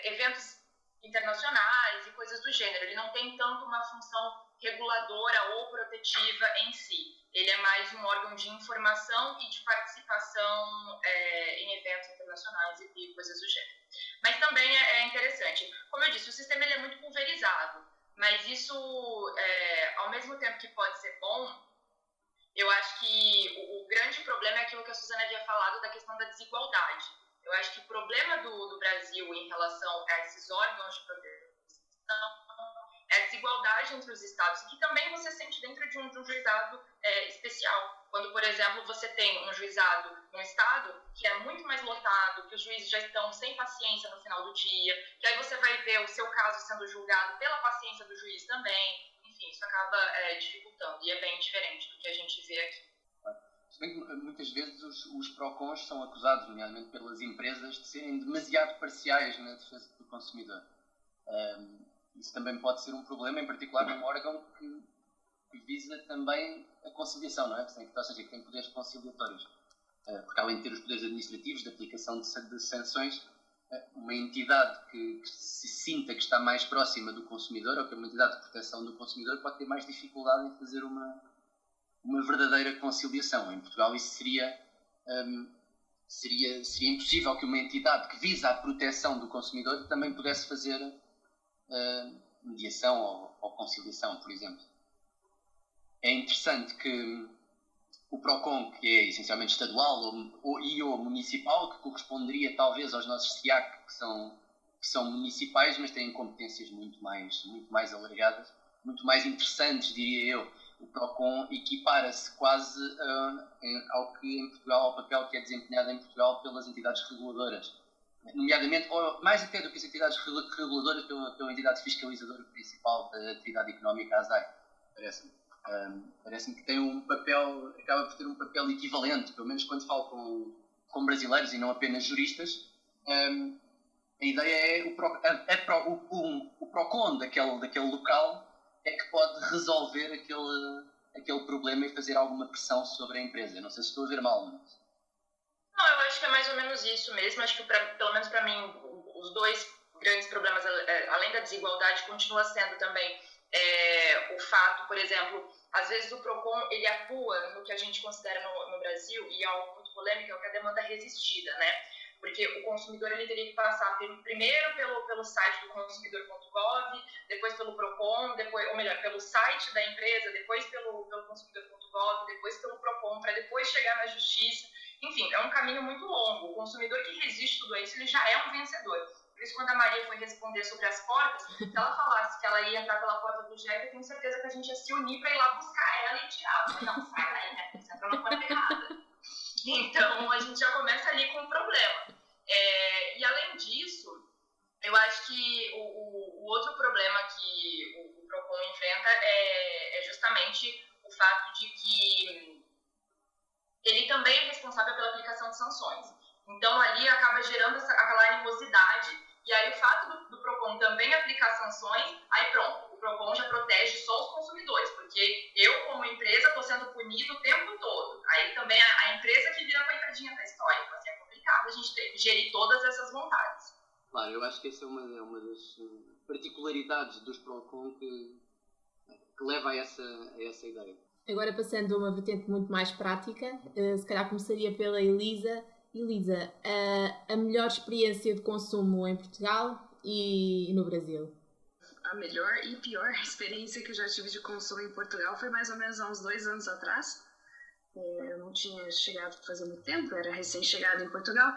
eventos internacionais e coisas do gênero. Ele não tem tanto uma função reguladora ou protetiva em si. Ele é mais um órgão de informação e de participação em eventos internacionais e coisas do gênero. Mas também é interessante. Como eu disse, o sistema ele é muito pulverizado, mas isso, ao mesmo tempo que pode ser bom, eu acho que o grande problema é aquilo que a Suzana havia falado da questão da desigualdade. Eu acho que o problema do Brasil em relação a esses órgãos de proteção é a desigualdade entre os estados, que também você sente dentro de um juizado especial. Quando, por exemplo, você tem um juizado num estado que é muito mais lotado, que os juízes já estão sem paciência no final do dia, que aí você vai ver o seu caso sendo julgado pela paciência do juiz também. Enfim, isso acaba dificultando, e é bem diferente do que a gente vê aqui. Se bem que muitas vezes os PROCONs são acusados, nomeadamente pelas empresas, de serem demasiado parciais na defesa do consumidor. Isso também pode ser um problema, em particular num órgão que visa também a conciliação, não é? Ou seja, que tem poderes conciliatórios. Porque além de ter os poderes administrativos de aplicação de sanções, uma entidade que se sinta que está mais próxima do consumidor, ou que é uma entidade de proteção do consumidor, pode ter mais dificuldade em fazer uma verdadeira conciliação. Em Portugal isso seria impossível que uma entidade que visa a proteção do consumidor também pudesse fazer mediação ou conciliação, por exemplo. É interessante que o PROCON, que é essencialmente estadual ou municipal, que corresponderia talvez aos nossos SIAC, que são municipais, mas têm competências muito mais alargadas, muito mais interessantes, diria eu. O PROCON equipara-se quase ao que em Portugal, ao papel que é desempenhado em Portugal pelas entidades reguladoras. Nomeadamente, ou mais até do que as entidades reguladoras, pela entidade fiscalizadora principal da atividade económica, a ASAI, parece-me que tem acaba por ter um papel equivalente, pelo menos quando falo com brasileiros e não apenas juristas. A ideia é o PROCON daquele local é que pode resolver aquele problema e fazer alguma pressão sobre a empresa. Não sei se estou a ver mal, mas... Não, eu acho que é mais ou menos isso mesmo. Acho que, pelo menos para mim, os dois grandes problemas, além da desigualdade, continua sendo também o fato, por exemplo, às vezes o PROCON ele atua no que a gente considera no Brasil, e é algo muito polêmico, é o que é a demanda resistida, né? Porque o consumidor ele teria que passar primeiro pelo site do consumidor.gov, depois pelo Procon, ou melhor, pelo site da empresa, depois pelo consumidor.gov, depois pelo Procon, para depois chegar na justiça. Enfim, é um caminho muito longo. O consumidor que resiste tudo isso, ele já é um vencedor. Por isso, quando a Maria foi responder sobre as portas, se ela falasse que ela ia entrar pela porta do Jeff, eu tenho certeza que a gente ia se unir para ir lá buscar ela e tirar. Não, sai daí, né? Você entrou na porta errada. Então, a gente já começa ali com um problema. E, além disso, eu acho que o outro problema que o Procon enfrenta é justamente o fato de que ele também é responsável pela aplicação de sanções. Então, ali acaba gerando aquela animosidade, e aí o fato do Procon também aplicar sanções, aí pronto, o Procon já protege só os consumidores, porque eu, como empresa, estou sendo punido o tempo todo. Aí também a empresa que vira coitadinha da história, então assim, é complicado a gente ter que gerir todas essas vontades. Claro, eu acho que essa é uma das particularidades dos Procon que leva a essa ideia. Agora, passando a uma vertente muito mais prática, se calhar começaria pela Elisa. Elisa, a melhor experiência de consumo em Portugal e no Brasil? A melhor e pior experiência que eu já tive de consumo em Portugal foi mais ou menos há uns 2 anos atrás. Eu não tinha chegado fazia muito tempo, eu era recém-chegada em Portugal.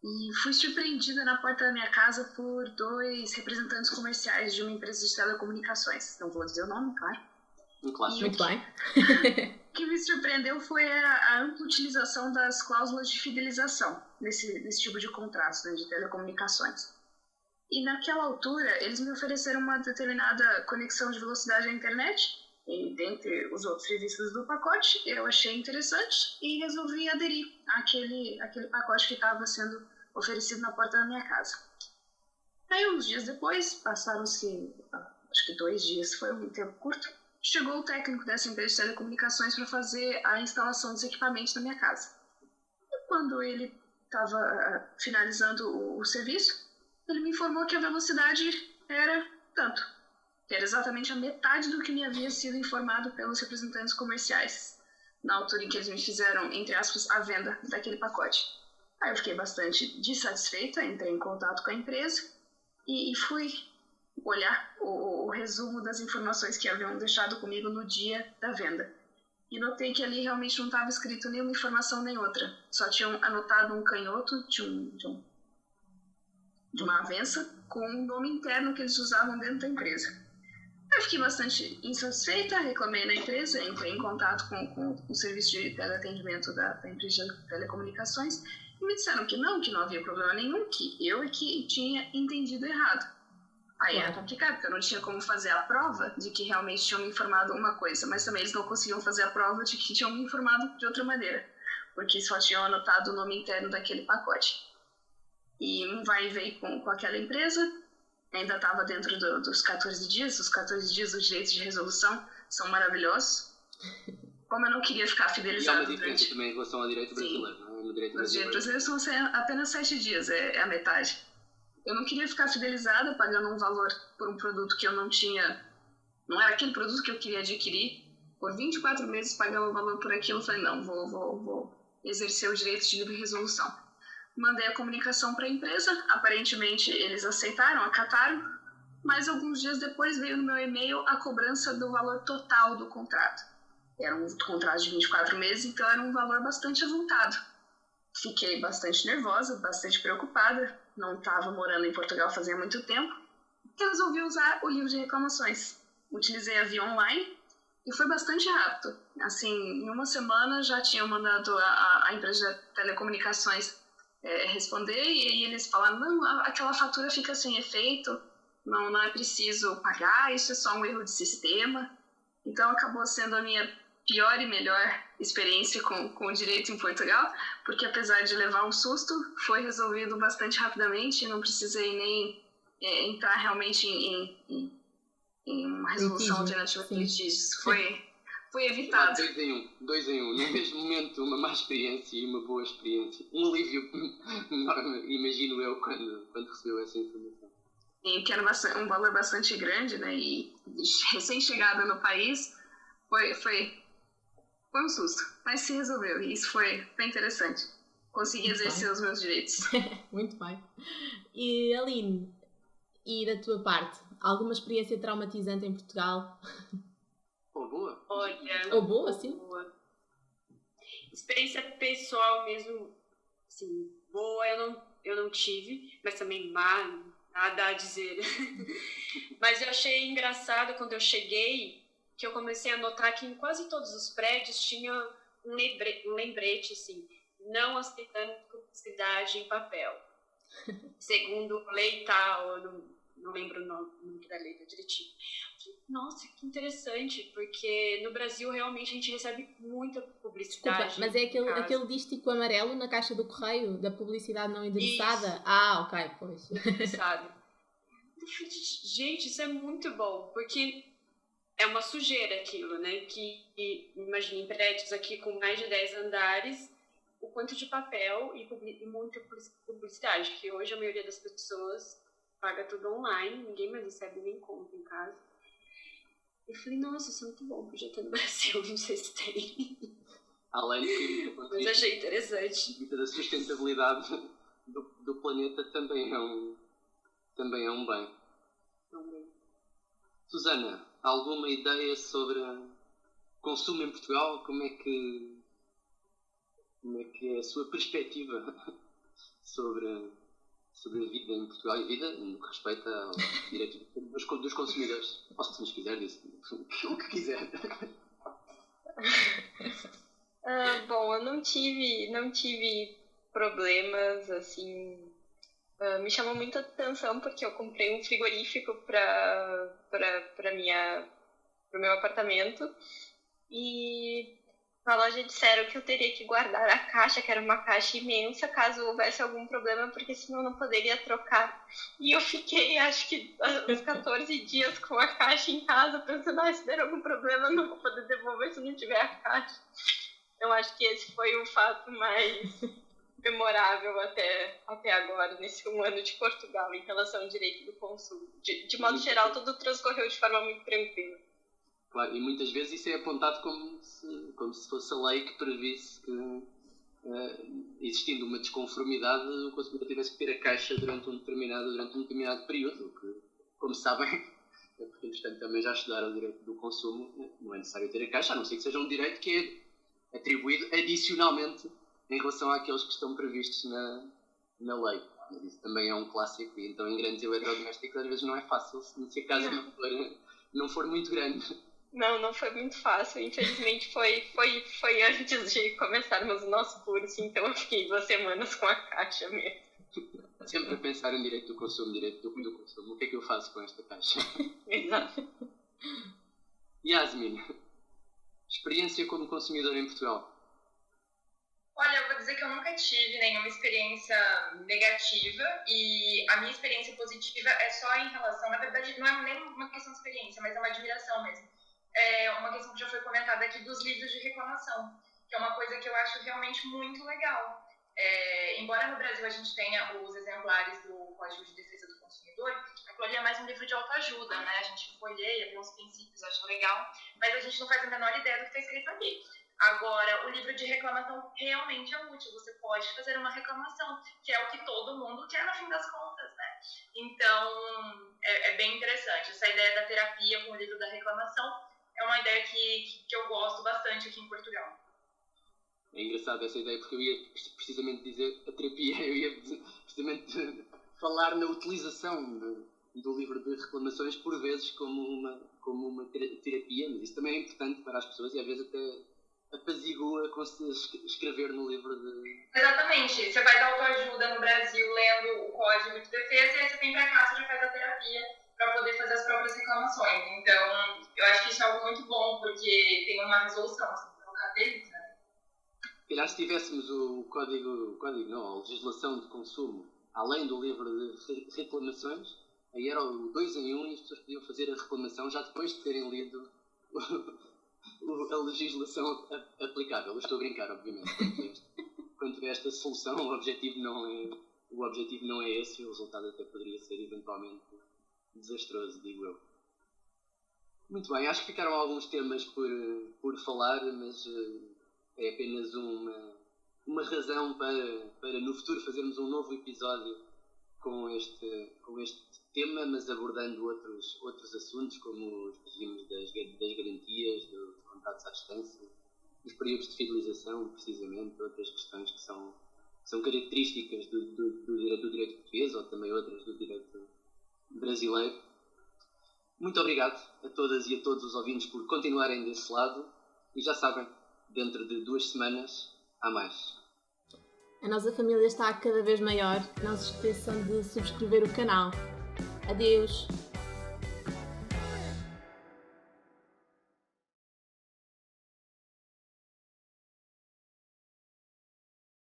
E fui surpreendida na porta da minha casa por 2 representantes comerciais de uma empresa de telecomunicações. Não vou dizer o nome, claro. Muito bem. O que me surpreendeu foi a ampla utilização das cláusulas de fidelização nesse tipo de contratos, né, de telecomunicações. E naquela altura, eles me ofereceram uma determinada conexão de velocidade à internet, e dentre os outros serviços do pacote, eu achei interessante e resolvi aderir àquele pacote que estava sendo oferecido na porta da minha casa. Aí, uns dias depois, passaram-se, acho que 2 dias, foi um tempo curto, chegou o técnico dessa empresa de telecomunicações para fazer a instalação dos equipamentos na minha casa. E quando ele estava finalizando o serviço, ele me informou que a velocidade era tanto, que era exatamente a metade do que me havia sido informado pelos representantes comerciais, na altura em que eles me fizeram, entre aspas, a venda daquele pacote. Aí eu fiquei bastante dissatisfeita, entrei em contato com a empresa e fui olhar o resumo das informações que haviam deixado comigo no dia da venda. E notei que ali realmente não estava escrito nenhuma informação nem outra. Só tinham anotado um canhoto de uma avença com um nome interno que eles usavam dentro da empresa. Eu fiquei bastante insatisfeita, reclamei na empresa, entrei em contato com o serviço de teleatendimento da empresa de telecomunicações e me disseram que não havia problema nenhum, que eu é que tinha entendido errado. Aí era complicado, porque eu não tinha como fazer a prova de que realmente tinham me informado uma coisa, mas também eles não conseguiam fazer a prova de que tinham me informado de outra maneira, porque só tinham anotado o nome interno daquele pacote. E um vai e vem com aquela empresa, ainda estava dentro dos 14 dias, os 14 dias do direito de resolução são maravilhosos. Como eu não queria ficar fidelizada... E há uma diferença também em relação ao direito brasileiro, não é? No direito brasileiro são apenas 7 dias, é a metade. Eu não queria ficar fidelizada pagando um valor por um produto que eu não tinha... Não era aquele produto que eu queria adquirir. Por 24 meses pagando um valor por aquilo, eu falei, não, vou exercer o direito de livre resolução. Mandei a comunicação para a empresa, aparentemente eles aceitaram, acataram, mas alguns dias depois veio no meu e-mail a cobrança do valor total do contrato. Era um contrato de 24 meses, então era um valor bastante avultado. Fiquei bastante nervosa, bastante preocupada, não estava morando em Portugal fazia muito tempo, resolvi usar o livro de reclamações. Utilizei a via online e foi bastante rápido. Assim, em uma semana já tinham mandado a empresa de telecomunicações responder e eles falaram, não, aquela fatura fica sem efeito, não é preciso pagar, isso é só um erro de sistema. Então acabou sendo a minha pior e melhor experiência com o direito em Portugal, porque apesar de levar um susto, foi resolvido bastante rapidamente, não precisei nem entrar realmente em uma resolução alternativa de litígios. Foi evitado. 2 em 1. No mesmo momento, uma má experiência e uma boa experiência. Um alívio enorme, imagino eu, quando recebeu essa informação. E que era um valor bastante grande, né? E recém-chegada no país, foi um susto. Mas se resolveu, e isso foi bem interessante. consegui exercer os meus direitos. Muito bem. E Aline, e da tua parte, alguma experiência traumatizante em Portugal? Ou boa? Olha, Ou boa, sim? boa. Experiência pessoal mesmo, assim, boa eu não tive, mas também má, nada a dizer. Mas eu achei engraçado quando eu cheguei, que eu comecei a notar que em quase todos os prédios tinha um lembrete, assim, não aceitando publicidade em papel. Segundo lei tal, eu não lembro o nome da lei direitinho. Nossa, que interessante, porque no Brasil realmente a gente recebe muita publicidade. Desculpa, mas é aquele dístico amarelo na caixa do correio, da publicidade não endereçada? Isso. Ah, ok, pois. Sabe? Gente, isso é muito bom, porque é uma sujeira aquilo, né? Que imagine prédios aqui com mais de 10 andares, o quanto de papel e muita publicidade, que hoje a maioria das pessoas paga tudo online, ninguém mais recebe nem conta em casa. Eu falei, nossa, isso é muito bom, podia ter no Brasil, não sei se tem. Além de que, mas achei interessante. Muita da sustentabilidade do planeta também é um bem. Susana, alguma ideia sobre consumo em Portugal? Como é que é a sua perspectiva sobre a vida em Portugal e vida no que respeita ao direito dos consumidores? Posso, se nos quiser, dizer o que quiser. Bom, eu não tive problemas, assim. Me chamou muita atenção porque eu comprei um frigorífico para o meu apartamento e na loja disseram que eu teria que guardar a caixa, que era uma caixa imensa, caso houvesse algum problema, porque senão eu não poderia trocar. E eu fiquei, acho que, uns 14 dias com a caixa em casa, pensando, se der algum problema eu não vou poder devolver se não tiver a caixa. Eu acho que esse foi o fato mais memorável até agora, nesse 1 ano de Portugal, em relação ao direito do consumo. De modo geral, tudo transcorreu de forma muito tranquila. Claro, e muitas vezes isso é apontado como se fosse a lei que previsse que, existindo uma desconformidade, o consumidor tivesse que ter a caixa durante um determinado período, que, como sabem, porque entretanto também já estudaram o direito do consumo, não é necessário ter a caixa, a não ser que seja um direito que é atribuído adicionalmente em relação àqueles que estão previstos na lei. Mas isso também é um clássico, e então em grandes eletrodomésticos às vezes não é fácil, se a casa não for muito grande. Não foi muito fácil. Infelizmente foi antes de começarmos o nosso curso, então eu fiquei 2 semanas com a caixa mesmo. Sempre a pensar em direito do consumo, o que é que eu faço com esta caixa? Exato. Yasmin, experiência como consumidor em Portugal? Olha, eu vou dizer que eu nunca tive nenhuma experiência negativa e a minha experiência positiva é só em relação, na verdade não é nem uma questão de experiência, mas é uma admiração mesmo. É uma questão que já foi comentada aqui dos livros de reclamação, que é uma coisa que eu acho realmente muito legal. Embora no Brasil a gente tenha os exemplares do Código de Defesa do Consumidor, aquilo ali é mais um livro de autoajuda, né? A gente folheia, vê uns princípios, acha legal, mas a gente não faz a menor ideia do que está escrito ali. Agora, o livro de reclamação realmente é útil, você pode fazer uma reclamação, que é o que todo mundo quer no fim das contas, né? Então, é bem interessante. Essa ideia da terapia com o livro da reclamação é uma ideia que eu gosto bastante aqui em Portugal. É engraçado essa ideia, porque eu ia precisamente dizer a terapia, eu ia precisamente falar na utilização do livro de reclamações, por vezes, como uma terapia, mas isso também é importante para as pessoas e às vezes até apazigua com se escrever no livro de... Exatamente. Você vai dar autoajuda no Brasil lendo o Código de Defesa e aí você vem pra cá, você já faz a terapia para poder fazer as próprias reclamações. Então, eu acho que isso é algo muito bom, porque tem uma resolução, assim, colocar deles, né? Se tivéssemos a legislação de consumo, além do livro de reclamações, aí era o 2 em 1 e as pessoas podiam fazer a reclamação já depois de terem lido a legislação aplicável. Eu estou a brincar, obviamente. Quanto a esta solução, o objetivo não é esse, e o resultado até poderia ser eventualmente desastroso, digo eu. Muito bem, acho que ficaram alguns temas por falar, mas é apenas uma razão para no futuro fazermos um novo episódio com este tema, mas abordando outros assuntos, como os regimes das garantias, dos contratos à distância, os períodos de fidelização, precisamente, outras questões que são características do direito português ou também outras do direito brasileiro. Muito obrigado a todas e a todos os ouvintes por continuarem desse lado e já sabem, dentro de 2 semanas há mais. A nossa família está cada vez maior. Não se esqueçam de subscrever o canal. Adeus!